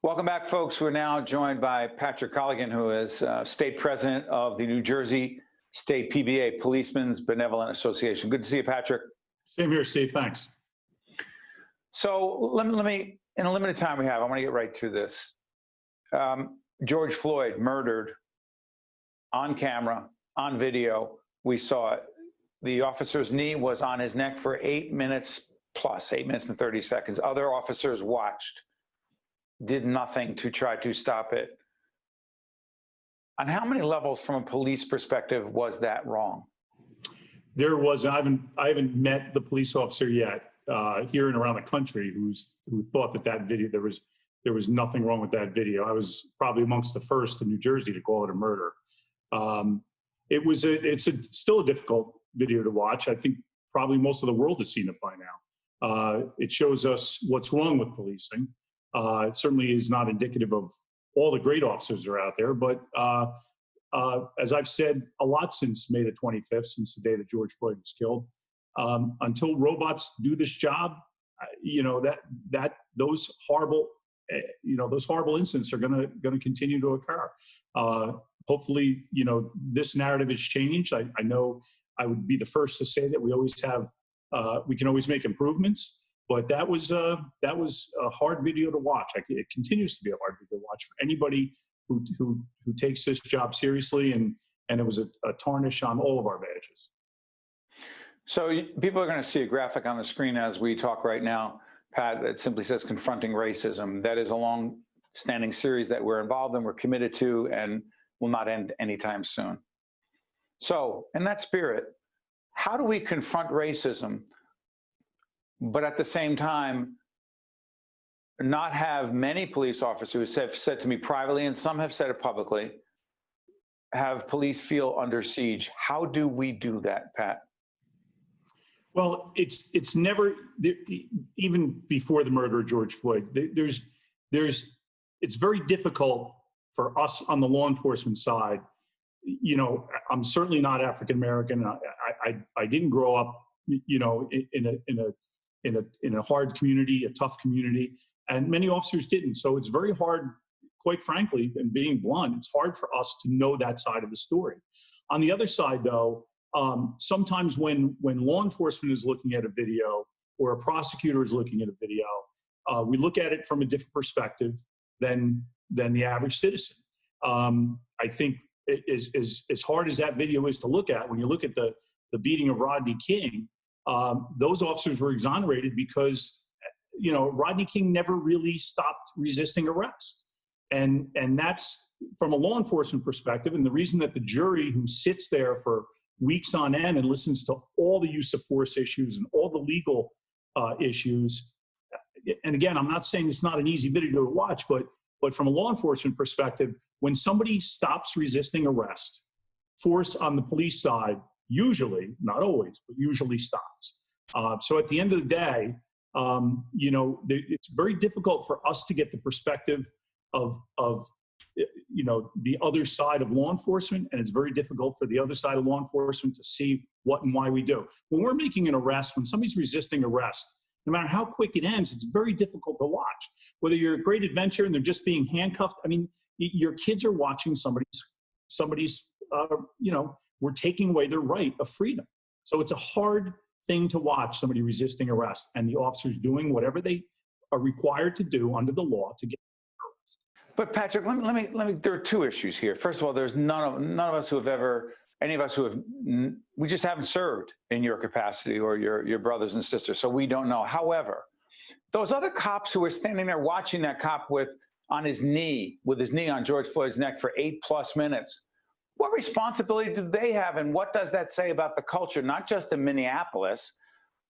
Welcome back, folks. We're now joined by Patrick Colligan, who is state president of the New Jersey State PBA, Policemen's Benevolent Association. Good to see you, Patrick. Same here, Steve. Thanks. So let me, in a limited time we have, I want to get right to this. George Floyd murdered on camera, on video. We saw it. The officer's knee was on his neck for 8 minutes plus, 8 minutes and 30 seconds. Other officers watched, did nothing to try to stop it. On how many levels, from a police perspective, was that wrong? There was. I haven't met the police officer yet here and around the country who thought that video there was nothing wrong with that video. I was probably amongst the first in New Jersey to call it a murder. It's still a difficult video to watch. I think probably most of the world has seen it by now. It shows us what's wrong with policing. It certainly is not indicative of all the great officers that are out there, but as I've said a lot since May the 25th, since the day that George Floyd was killed, until robots do this job, those horrible incidents are going to continue to occur. Hopefully, this narrative has changed. I know I would be the first to say that we can always make improvements. But that was a hard video to watch. It continues to be a hard video to watch for anybody who takes this job seriously, and it was a tarnish on all of our badges. So people are going to see a graphic on the screen as we talk right now, Pat, that simply says Confronting Racism. That is a long-standing series that we're involved in, we're committed to, and will not end anytime soon. So in that spirit, how do we confront racism, but at the same time, not have many police officers have said to me privately, and some have said it publicly, have police feel under siege? How do we do that, Pat? Well, it's never, even before the murder of George Floyd, it's very difficult for us on the law enforcement side. I'm certainly not African American. I didn't grow up, in a hard community, a tough community, and many officers didn't. So it's very hard, quite frankly, and being blunt, it's hard for us to know that side of the story. On the other side, though, sometimes when law enforcement is looking at a video or a prosecutor is looking at a video, we look at it from a different perspective than the average citizen. I think as hard as that video is to look at, when you look at the beating of Rodney King, those officers were exonerated because, Rodney King never really stopped resisting arrest. And that's from a law enforcement perspective. And the reason that the jury, who sits there for weeks on end and listens to all the use of force issues and all the legal issues, and again, I'm not saying it's not an easy video to watch, but from a law enforcement perspective, when somebody stops resisting arrest, force on the police side usually, not always, but usually stops. So at the end of the day, it's very difficult for us to get the perspective of the other side of law enforcement, and it's very difficult for the other side of law enforcement to see what and why we do. When we're making an arrest, when somebody's resisting arrest, no matter how quick it ends, it's very difficult to watch. Whether you're a great adventure and they're just being handcuffed, I mean, your kids are watching somebody's we're taking away their right of freedom. So it's a hard thing to watch somebody resisting arrest and the officers doing whatever they are required to do under the law to get. But Patrick, let me. There are two issues here. First of all, there's none of us who have ever, any of us who have, we just haven't served in your capacity or your brothers and sisters, so we don't know. However, those other cops who were standing there watching that cop with his knee on George Floyd's neck for 8+ minutes. What responsibility do they have, and what does that say about the culture, not just in Minneapolis,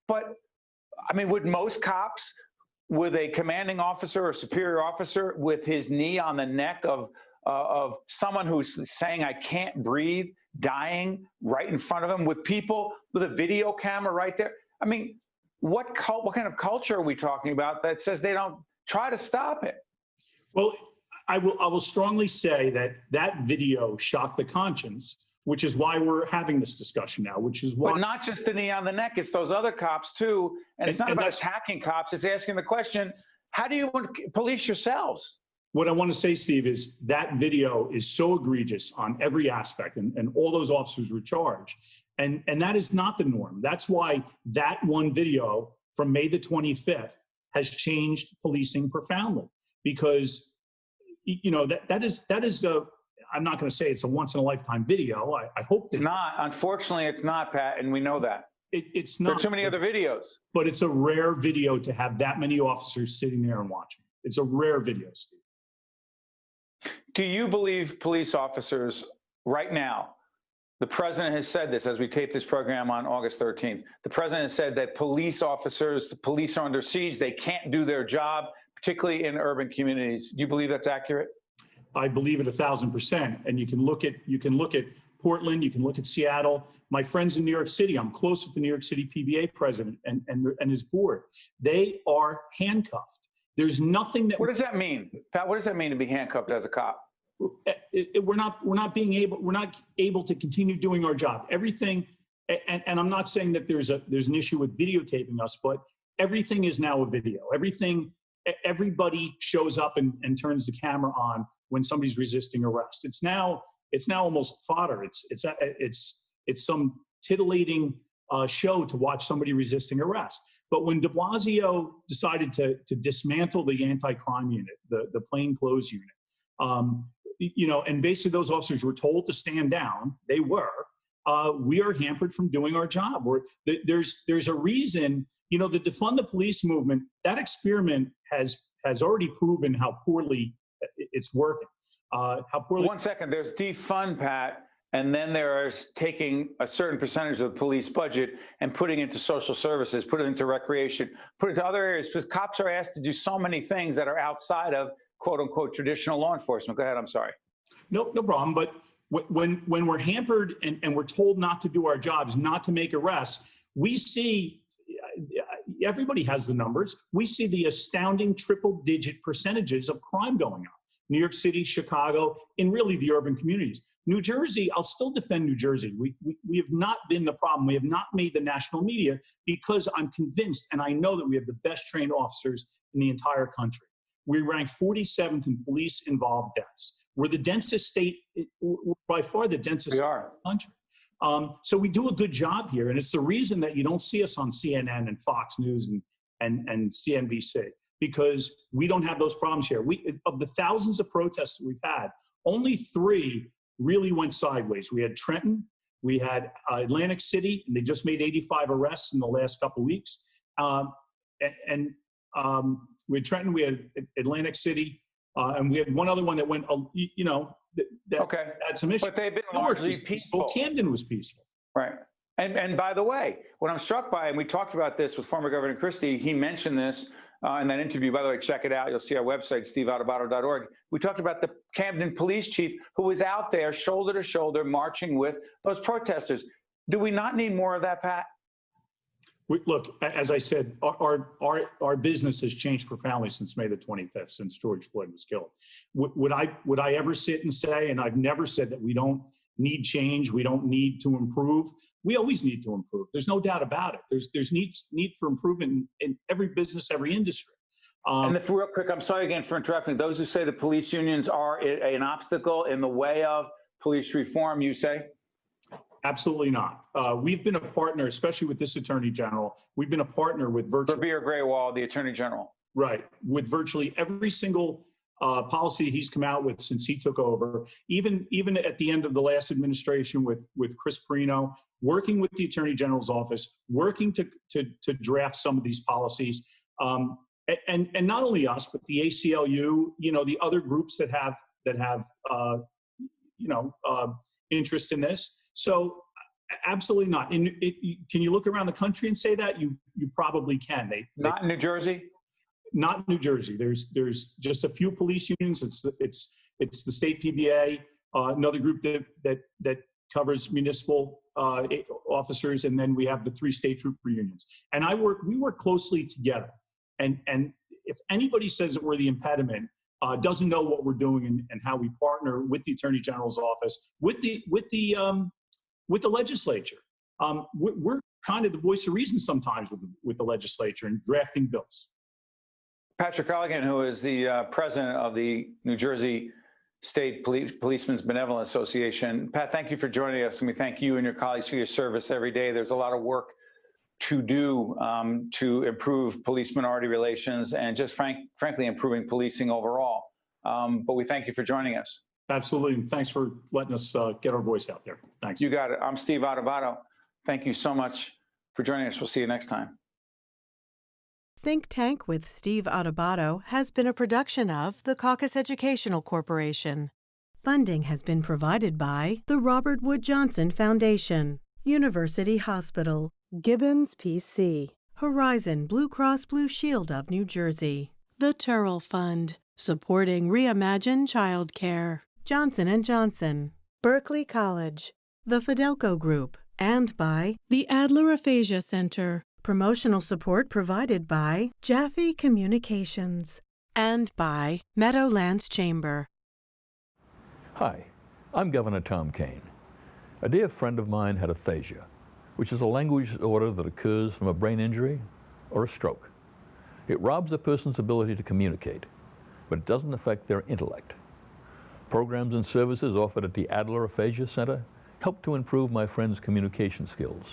but, I mean, would most cops, with a commanding officer or superior officer with his knee on the neck of someone who's saying, I can't breathe, dying right in front of him, with people with a video camera right there? I mean, what kind of culture are we talking about that says they don't try to stop it? Well, I will strongly say that video shocked the conscience, which is why we're having this discussion now, which is why— But not just the knee on the neck, it's those other cops too. And it's not about attacking cops, it's asking the question, how do you police yourselves? What I want to say, Steve, is that video is so egregious on every aspect, and all those officers were charged. And that is not the norm. That's why that one video from May the 25th has changed policing profoundly, because, you know, that is a, I'm not going to say it's a once in a lifetime video. I hope it's not. Unfortunately, it's not, Pat, and we know that. It's not. There are too many other videos. But it's a rare video to have that many officers sitting there and watching. It's a rare video, Steve. Do you believe police officers right now, the president has said this as we tape this program on August 13th, the president has said that police officers, the police are under siege, they can't do their job, particularly in urban communities. Do you believe that's accurate? I believe it 1,000%. And you can look at Portland, you can look at Seattle. My friends in New York City, I'm close with the New York City PBA president and his board. They are handcuffed. There's nothing that. What does that mean, Pat? What does that mean to be handcuffed as a cop? We're not able to continue doing our job. Everything, and I'm not saying that there's an issue with videotaping us, but everything is now a video. Everybody shows up and turns the camera on when somebody's resisting arrest. It's now almost fodder. It's some titillating show to watch somebody resisting arrest. But when de Blasio decided to dismantle the anti-crime unit, the plainclothes unit, you know, and basically those officers were told to stand down. They were. We are hampered from doing our job. There's a reason, you know, the defund the police movement. That experiment has already proven how poorly it's working. How poorly. 1 second. There's defund, Pat. And then there's taking a certain percentage of the police budget and putting it into social services, put it into recreation, put it to other areas, because cops are asked to do so many things that are outside of quote unquote traditional law enforcement. Go ahead. I'm sorry. No problem. But when we're hampered and we're told not to do our jobs, not to make arrests, we see, everybody has the numbers. We see the astounding triple-digit percentages of crime going on. New York City, Chicago, in really the urban communities. New Jersey, I'll still defend New Jersey. We have not been the problem. We have not made the national media because I'm convinced, and I know that we have the best trained officers in the entire country. We rank 47th in police-involved deaths. We're the densest state, by far the densest state in the country. So we do a good job here, and it's the reason that you don't see us on CNN and Fox News and CNBC, because we don't have those problems here. Of the thousands of protests that we've had, only 3 really went sideways. We had Trenton, we had Atlantic City, and they just made 85 arrests in the last couple of weeks. We had Trenton, we had Atlantic City, and we had one other one that went, you know, that had some issues. But they've been largely peaceful. Camden was peaceful. Right. And by the way, what I'm struck by, and we talked about this with former Governor Christie, he mentioned this in that interview. By the way, check it out. You'll see our website, steveadubato.org. We talked about the Camden police chief who was out there shoulder to shoulder marching with those protesters. Do we not need more of that, Pat? Look, as I said, our business has changed profoundly since May the 25th, since George Floyd was killed. Would I ever sit and say, and I've never said that we don't need change, we don't need to improve. We always need to improve. There's no doubt about it. There's need for improvement in every business, every industry. And real quick, I'm sorry again for interrupting. Those who say the police unions are an obstacle in the way of police reform, you say? Absolutely not. We've been a partner, especially with this Attorney General. We've been a partner with virtually Rabir Graywall, the Attorney General. Right, with virtually every single policy he's come out with since he took over. Even at the end of the last administration with Chris Perino, working with the Attorney General's office, working to draft some of these policies, and not only us, but the ACLU, you know, the other groups that have interest in this. So absolutely not. Can you look around the country and say that? You probably can. Not in New Jersey? Not in New Jersey. There's just a few police unions. It's the state PBA, another group that covers municipal officers, and then we have the 3 state trooper unions. And we work closely together. And if anybody says that we're the impediment, doesn't know what we're doing and how we partner with the Attorney General's office, with the legislature. We're kind of the voice of reason sometimes with the legislature and drafting bills. Patrick Colligan, who is the president of the New Jersey State Policemen's Benevolent Association. Pat, thank you for joining us, and we thank you and your colleagues for your service every day. There's a lot of work to do to improve police-minority relations and just frankly improving policing overall. But we thank you for joining us. Absolutely. And thanks for letting us get our voice out there. Thanks. You got it. I'm Steve Adubato. Thank you so much for joining us. We'll see you next time. Think Tank with Steve Adubato has been a production of the Caucus Educational Corporation. Funding has been provided by the Robert Wood Johnson Foundation, University Hospital, Gibbons PC, Horizon Blue Cross Blue Shield of New Jersey, the Turrell Fund, supporting Reimagine Childcare, Johnson & Johnson, Berkeley College, the Fidelco Group, and by the Adler Aphasia Center. Promotional support provided by Jaffe Communications and by Meadowlands Chamber. Hi, I'm Governor Tom Kean. A dear friend of mine had aphasia, which is a language disorder that occurs from a brain injury or a stroke. It robs a person's ability to communicate, but it doesn't affect their intellect. Programs and services offered at the Adler Aphasia Center help to improve my friend's communication skills,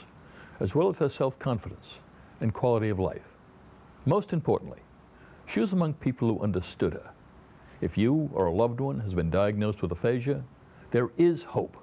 as well as her self-confidence and quality of life. Most importantly, she was among people who understood her. If you or a loved one has been diagnosed with aphasia, there is hope.